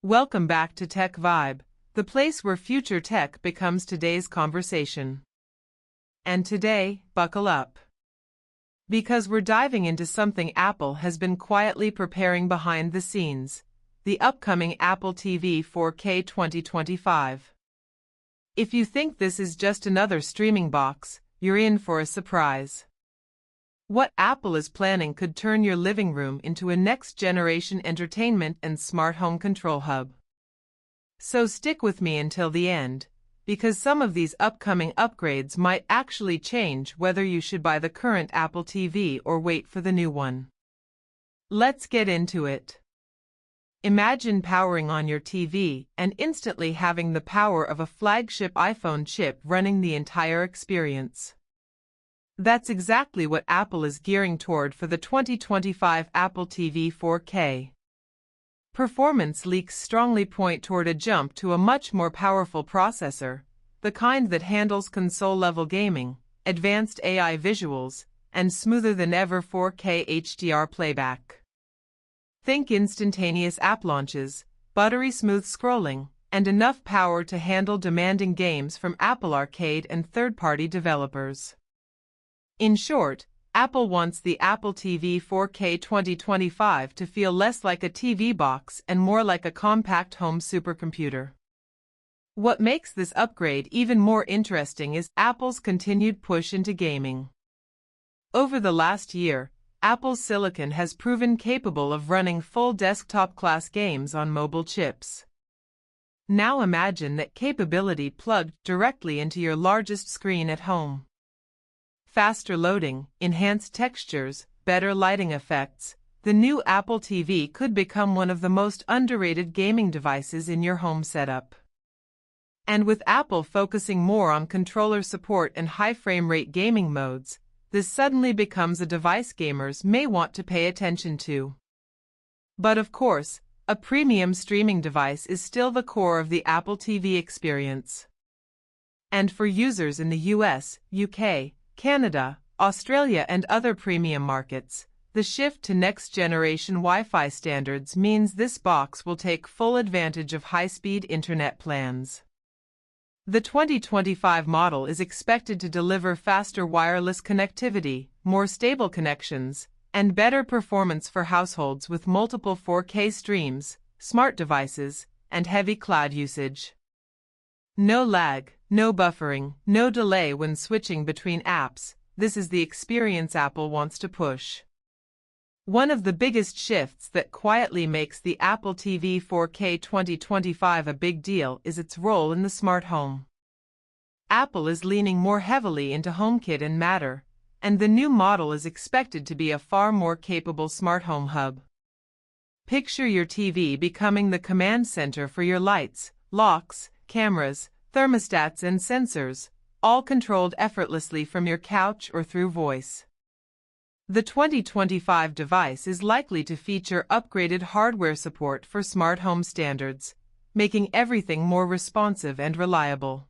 Welcome back to Tech Vibe, the place where future tech becomes today's conversation. And today, buckle up. Because we're diving into something Apple has been quietly preparing behind the scenes, the upcoming Apple TV 4K 2025. If you think this is just another streaming box, you're in for a surprise. What Apple is planning could turn your living room into a next-generation entertainment and smart home control hub. So stick with me until the end, because some of these upcoming upgrades might actually change whether you should buy the current Apple TV or wait for the new one. Let's get into it. Imagine powering on your TV and instantly having the power of a flagship iPhone chip running the entire experience. That's exactly what Apple is gearing toward for the 2025 Apple TV 4K. Performance leaks strongly point toward a jump to a much more powerful processor, the kind that handles console-level gaming, advanced AI visuals, and smoother-than-ever 4K HDR playback. Think instantaneous app launches, buttery-smooth scrolling, and enough power to handle demanding games from Apple Arcade and third-party developers. In short, Apple wants the Apple TV 4K 2025 to feel less like a TV box and more like a compact home supercomputer. What makes this upgrade even more interesting is Apple's continued push into gaming. Over the last year, Apple's silicon has proven capable of running full desktop-class games on mobile chips. Now imagine that capability plugged directly into your largest screen at home. Faster loading, enhanced textures, better lighting effects, the new Apple TV could become one of the most underrated gaming devices in your home setup. And with Apple focusing more on controller support and high frame rate gaming modes, this suddenly becomes a device gamers may want to pay attention to. But of course, a premium streaming device is still the core of the Apple TV experience. And for users in the US, UK, Canada, Australia and other premium markets, the shift to next-generation Wi-Fi standards means this box will take full advantage of high-speed internet plans. The 2025 model is expected to deliver faster wireless connectivity, more stable connections, and better performance for households with multiple 4K streams, smart devices, and heavy cloud usage. No lag, no buffering, no delay when switching between apps. This is the experience Apple wants to push. One of the biggest shifts that quietly makes the Apple TV 4K 2025 a big deal is its role in the smart home. Apple is leaning more heavily into HomeKit and Matter, and the new model is expected to be a far more capable smart home hub. Picture your TV becoming the command center for your lights, locks, cameras, thermostats and sensors, all controlled effortlessly from your couch or through voice. The 2025 device is likely to feature upgraded hardware support for smart home standards, making everything more responsive and reliable.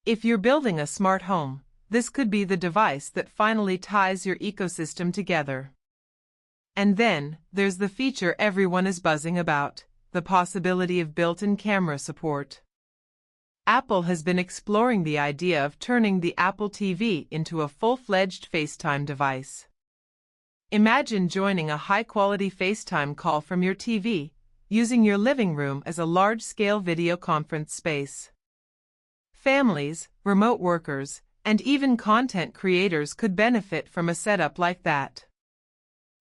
If you're building a smart home, this could be the device that finally ties your ecosystem together. And then, there's the feature everyone is buzzing about, the possibility of built-in camera support. Apple has been exploring the idea of turning the Apple TV into a full-fledged FaceTime device. Imagine joining a high-quality FaceTime call from your TV, using your living room as a large-scale video conference space. Families, remote workers, and even content creators could benefit from a setup like that.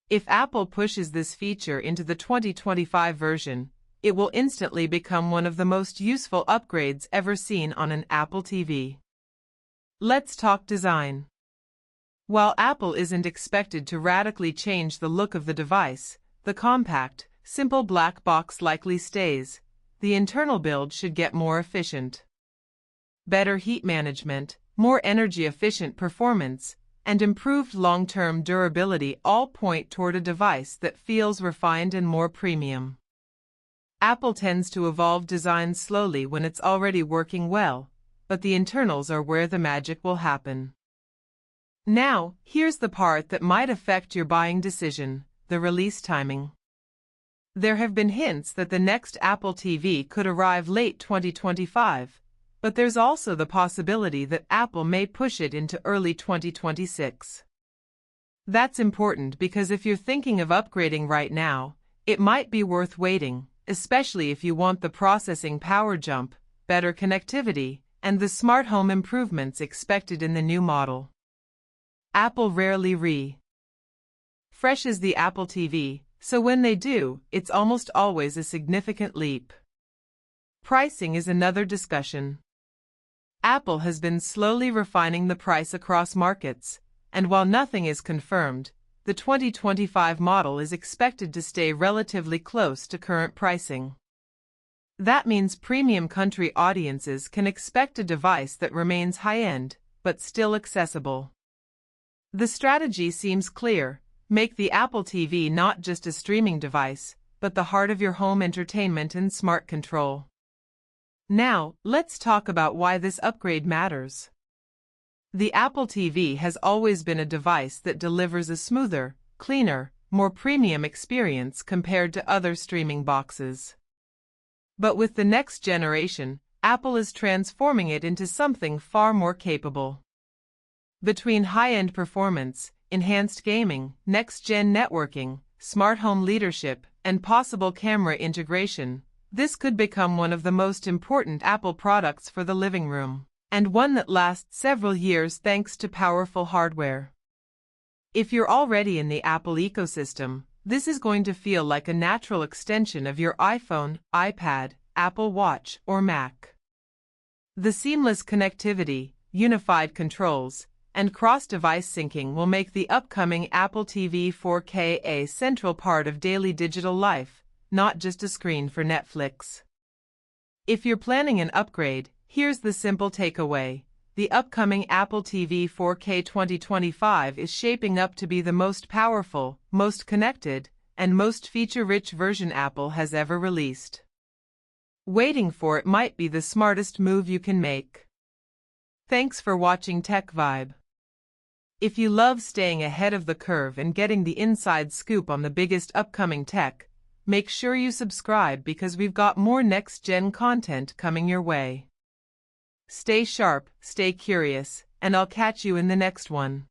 If Apple pushes this feature into the 2025 version, it will instantly become one of the most useful upgrades ever seen on an Apple TV. Let's talk design. While Apple isn't expected to radically change the look of the device, the compact, simple black box likely stays. The internal build should get more efficient. Better heat management, more energy-efficient performance, and improved long-term durability all point toward a device that feels refined and more premium. Apple tends to evolve designs slowly when it's already working well, but the internals are where the magic will happen. Now, here's the part that might affect your buying decision, the release timing. There have been hints that the next Apple TV could arrive late 2025, but there's also the possibility that Apple may push it into early 2026. That's important because if you're thinking of upgrading right now, it might be worth waiting, especially if you want the processing power jump, better connectivity, and the smart home improvements expected in the new model. Apple rarely refreshes the Apple TV, so when they do, it's almost always a significant leap. Pricing is another discussion. Apple has been slowly refining the price across markets, and while nothing is confirmed, the 2025 model is expected to stay relatively close to current pricing. That means premium country audiences can expect a device that remains high-end, but still accessible. The strategy seems clear: make the Apple TV not just a streaming device, but the heart of your home entertainment and smart control. Now, let's talk about why this upgrade matters. The Apple TV has always been a device that delivers a smoother, cleaner, more premium experience compared to other streaming boxes. But with the next generation, Apple is transforming it into something far more capable. Between high-end performance, enhanced gaming, next-gen networking, smart home leadership, and possible camera integration, this could become one of the most important Apple products for the living room, and one that lasts several years thanks to powerful hardware. If you're already in the Apple ecosystem, this is going to feel like a natural extension of your iPhone, iPad, Apple Watch, or Mac. The seamless connectivity, unified controls, and cross-device syncing will make the upcoming Apple TV 4K a central part of daily digital life, not just a screen for Netflix. If you're planning an upgrade, here's the simple takeaway: the upcoming Apple TV 4K 2025 is shaping up to be the most powerful, most connected, and most feature-rich version Apple has ever released. Waiting for it might be the smartest move you can make. Thanks for watching Tech Vibe. If you love staying ahead of the curve and getting the inside scoop on the biggest upcoming tech, make sure you subscribe because we've got more next-gen content coming your way. Stay sharp, stay curious, and I'll catch you in the next one.